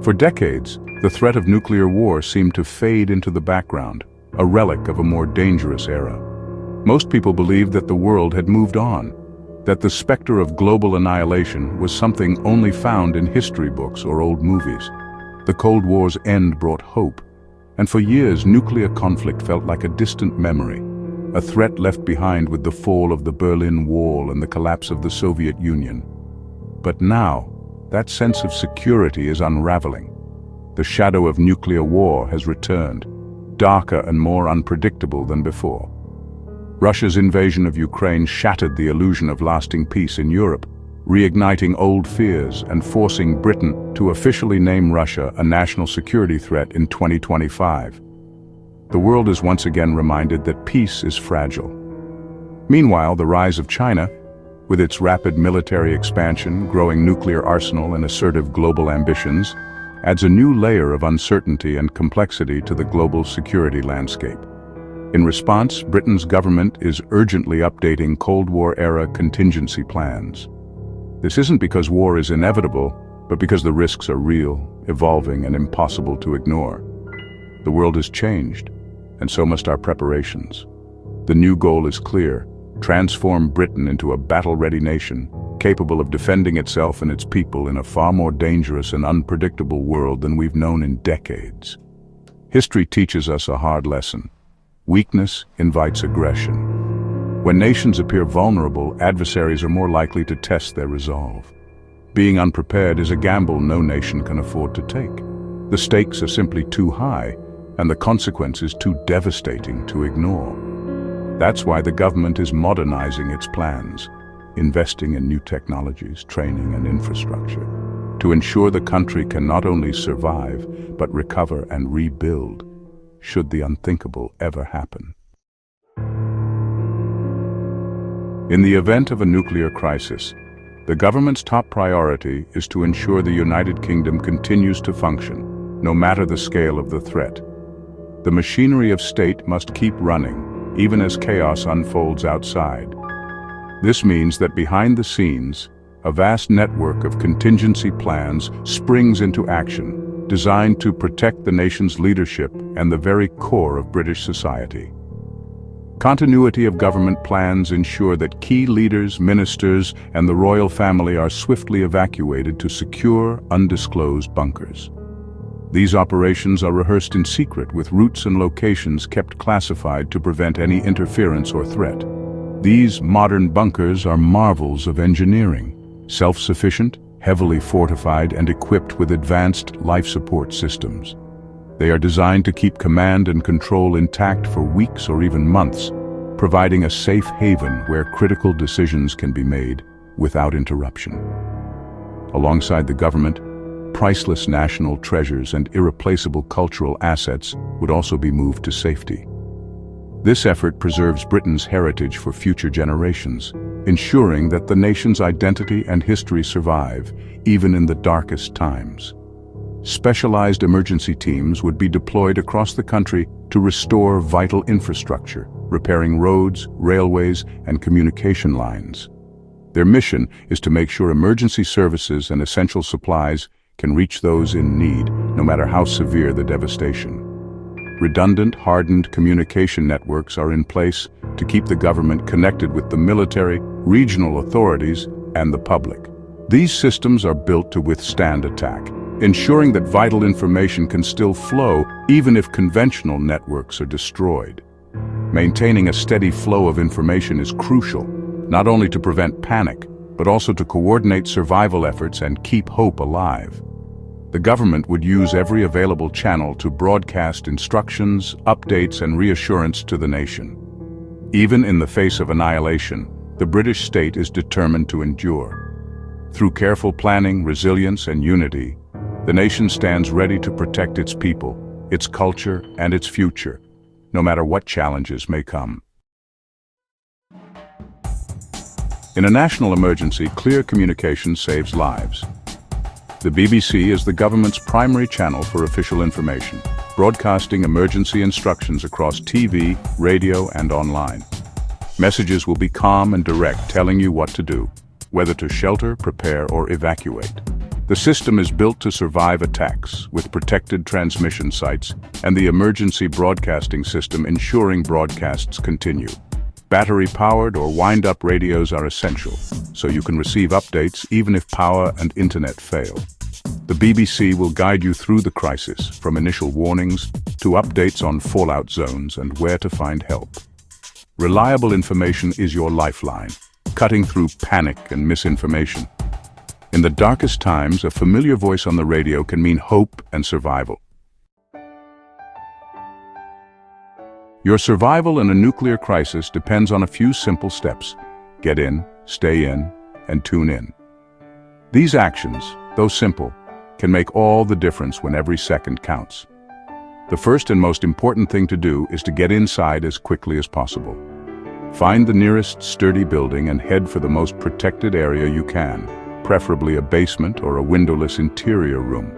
For decades, the threat of nuclear war seemed to fade into the background, a relic of a more dangerous era. Most people believed that the world had moved on, that the specter of global annihilation was something only found in history books or old movies. The Cold War's end brought hope, and for years nuclear conflict felt like a distant memory, a threat left behind with the fall of the Berlin Wall and the collapse of the Soviet Union. But now, that sense of security is unraveling. The shadow of nuclear war has returned, darker and more unpredictable than before. Russia's invasion of Ukraine shattered the illusion of lasting peace in Europe, reigniting old fears and forcing Britain to officially name Russia a national security threat in 2025. The world is once again reminded that peace is fragile. Meanwhile, the rise of China, with its rapid military expansion, growing nuclear arsenal and assertive global ambitions, adds a new layer of uncertainty and complexity to the global security landscape. In response, Britain's government is urgently updating Cold War-era contingency plans. This isn't because war is inevitable, but because the risks are real, evolving, and impossible to ignore. The world has changed, and so must our preparations. The new goal is clear: transform Britain into a battle-ready nation, capable of defending itself and its people in a far more dangerous and unpredictable world than we've known in decades. History teaches us a hard lesson. Weakness invites aggression. When nations appear vulnerable, adversaries are more likely to test their resolve. Being unprepared is a gamble no nation can afford to take. The stakes are simply too high, and the consequences too devastating to ignore. That's why the government is modernizing its plans, investing in new technologies, training, and infrastructure, to ensure the country can not only survive, but recover and rebuild, should the unthinkable ever happen. In the event of a nuclear crisis, the government's top priority is to ensure the United Kingdom continues to function, no matter the scale of the threat. The machinery of state must keep running, even as chaos unfolds outside. This means that behind the scenes, a vast network of contingency plans springs into action, designed to protect the nation's leadership and the very core of British society. Continuity of government plans ensure that key leaders, ministers, and the royal family are swiftly evacuated to secure, undisclosed bunkers. These operations are rehearsed in secret, with routes and locations kept classified to prevent any interference or threat. These modern bunkers are marvels of engineering, self-sufficient, heavily fortified, and equipped with advanced life support systems. They are designed to keep command and control intact for weeks or even months, providing a safe haven where critical decisions can be made without interruption. Alongside the government, priceless national treasures and irreplaceable cultural assets would also be moved to safety. This effort preserves Britain's heritage for future generations, ensuring that the nation's identity and history survive, even in the darkest times. Specialized emergency teams would be deployed across the country to restore vital infrastructure, repairing roads, railways, and communication lines. Their mission is to make sure emergency services and essential supplies can reach those in need, no matter how severe the devastation. Redundant, hardened communication networks are in place to keep the government connected with the military, regional authorities, and the public. These systems are built to withstand attack, ensuring that vital information can still flow even if conventional networks are destroyed. Maintaining a steady flow of information is crucial, not only to prevent panic, but also to coordinate survival efforts and keep hope alive. The government would use every available channel to broadcast instructions, updates, and reassurance to the nation. Even in the face of annihilation, the British state is determined to endure. Through careful planning, resilience, and unity, the nation stands ready to protect its people, its culture, and its future, no matter what challenges may come. In a national emergency, clear communication saves lives. The BBC is the government's primary channel for official information, broadcasting emergency instructions across TV, radio, and online. Messages will be calm and direct, telling you what to do, whether to shelter, prepare, or evacuate. The system is built to survive attacks, with protected transmission sites and the emergency broadcasting system ensuring broadcasts continue. Battery-powered or wind-up radios are essential, so you can receive updates even if power and internet fail. The BBC will guide you through the crisis, from initial warnings to updates on fallout zones and where to find help. Reliable information is your lifeline, cutting through panic and misinformation. In the darkest times, a familiar voice on the radio can mean hope and survival. Your survival in a nuclear crisis depends on a few simple steps. Get in, stay in, and tune in. These actions, though simple, can make all the difference when every second counts. The first and most important thing to do is to get inside as quickly as possible. Find the nearest sturdy building and head for the most protected area you can, preferably a basement or a windowless interior room.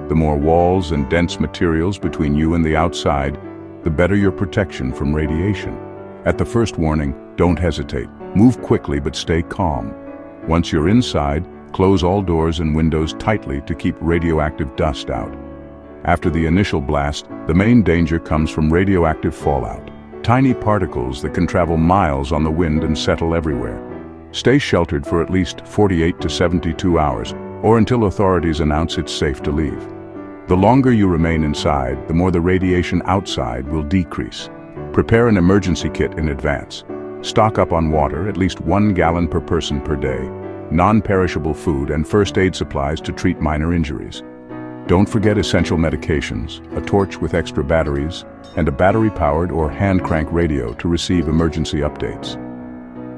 The more walls and dense materials between you and the outside, the better your protection from radiation. At the first warning, don't hesitate. Move quickly but stay calm. Once you're inside, close all doors and windows tightly to keep radioactive dust out. After the initial blast, the main danger comes from radioactive fallout. Tiny particles that can travel miles on the wind and settle everywhere. Stay sheltered for at least 48 to 72 hours, or until authorities announce it's safe to leave. The longer you remain inside, the more the radiation outside will decrease. Prepare an emergency kit in advance. Stock up on water, at least 1 gallon per person per day, non-perishable food, and first aid supplies to treat minor injuries. Don't forget essential medications, a torch with extra batteries, and a battery-powered or hand-crank radio to receive emergency updates.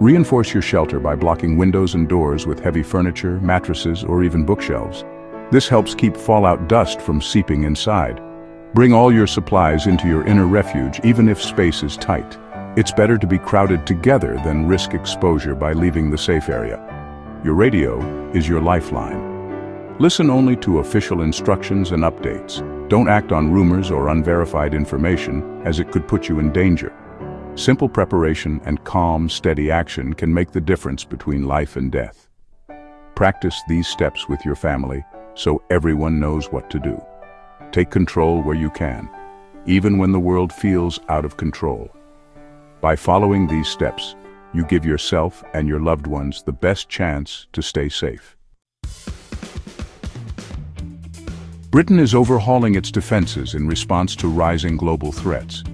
Reinforce your shelter by blocking windows and doors with heavy furniture, mattresses, or even bookshelves. This helps keep fallout dust from seeping inside. Bring all your supplies into your inner refuge, even if space is tight. It's better to be crowded together than risk exposure by leaving the safe area. Your radio is your lifeline. Listen only to official instructions and updates. Don't act on rumors or unverified information, as it could put you in danger. Simple preparation and calm, steady action can make the difference between life and death. Practice these steps with your family so everyone knows what to do. Take control where you can, even when the world feels out of control. By following these steps, you give yourself and your loved ones the best chance to stay safe. Britain is overhauling its defenses in response to rising global threats.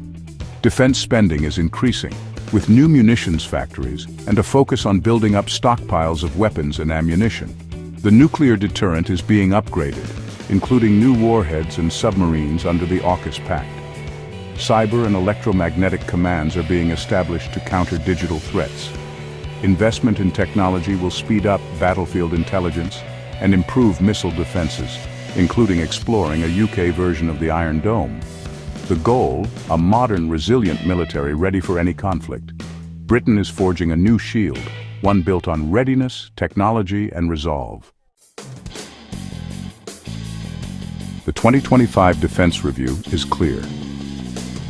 Defense spending is increasing, with new munitions factories and a focus on building up stockpiles of weapons and ammunition. The nuclear deterrent is being upgraded, including new warheads and submarines under the AUKUS Pact. Cyber and electromagnetic commands are being established to counter digital threats. Investment in technology will speed up battlefield intelligence and improve missile defenses, including exploring a UK version of the Iron Dome. The goal, a modern, resilient military ready for any conflict. Britain is forging a new shield, one built on readiness, technology, and resolve. The 2025 Defense Review is clear.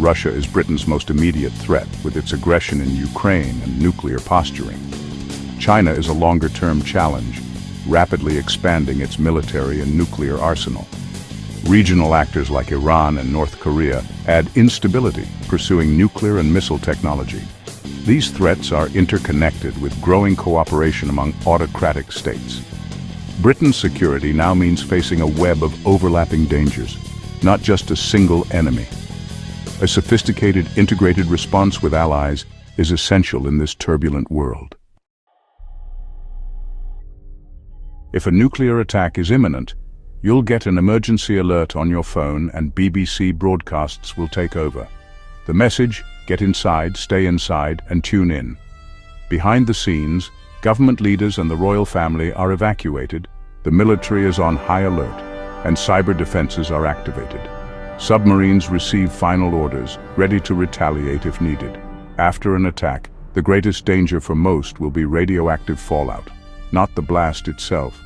Russia is Britain's most immediate threat, with its aggression in Ukraine and nuclear posturing. China is a longer-term challenge, rapidly expanding its military and nuclear arsenal. Regional actors like Iran and North Korea add instability, pursuing nuclear and missile technology. These threats are interconnected with growing cooperation among autocratic states. Britain's security now means facing a web of overlapping dangers, not just a single enemy. A sophisticated, integrated response with allies is essential in this turbulent world. If a nuclear attack is imminent, you'll get an emergency alert on your phone and BBC broadcasts will take over. The message: get inside, stay inside, and tune in. Behind the scenes, government leaders and the royal family are evacuated, the military is on high alert, and cyber defenses are activated. Submarines receive final orders, ready to retaliate if needed. After an attack, the greatest danger for most will be radioactive fallout, not the blast itself.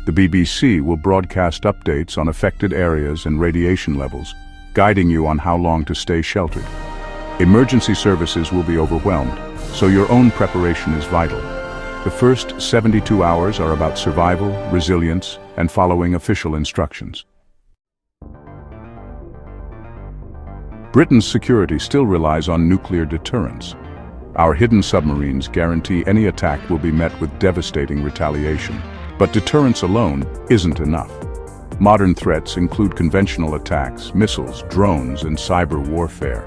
The BBC will broadcast updates on affected areas and radiation levels, guiding you on how long to stay sheltered. Emergency services will be overwhelmed, so your own preparation is vital. The first 72 hours are about survival, resilience, and following official instructions. Britain's security still relies on nuclear deterrence. Our hidden submarines guarantee any attack will be met with devastating retaliation. But deterrence alone isn't enough. Modern threats include conventional attacks, missiles, drones, and cyber warfare.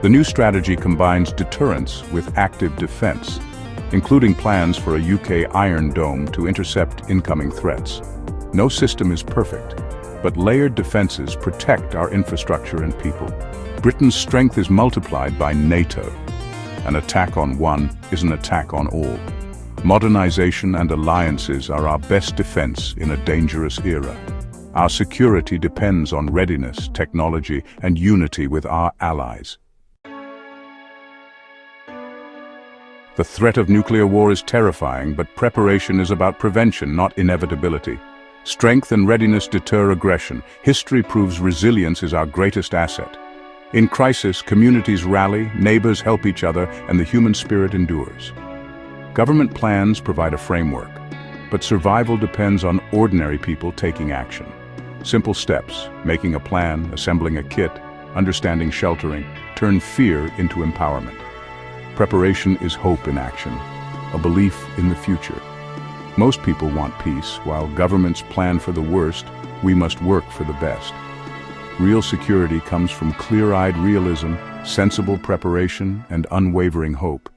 The new strategy combines deterrence with active defense, including plans for a UK Iron Dome to intercept incoming threats. No system is perfect, but layered defenses protect our infrastructure and people. Britain's strength is multiplied by NATO. An attack on one is an attack on all. Modernization and alliances are our best defense in a dangerous era. Our security depends on readiness, technology, and unity with our allies. The threat of nuclear war is terrifying, but preparation is about prevention, not inevitability. Strength and readiness deter aggression. History proves resilience is our greatest asset. In crisis, communities rally, neighbors help each other, and the human spirit endures. Government plans provide a framework, but survival depends on ordinary people taking action. Simple steps, making a plan, assembling a kit, understanding sheltering, turn fear into empowerment. Preparation is hope in action, a belief in the future. Most people want peace. While governments plan for the worst, we must work for the best. Real security comes from clear-eyed realism, sensible preparation, and unwavering hope.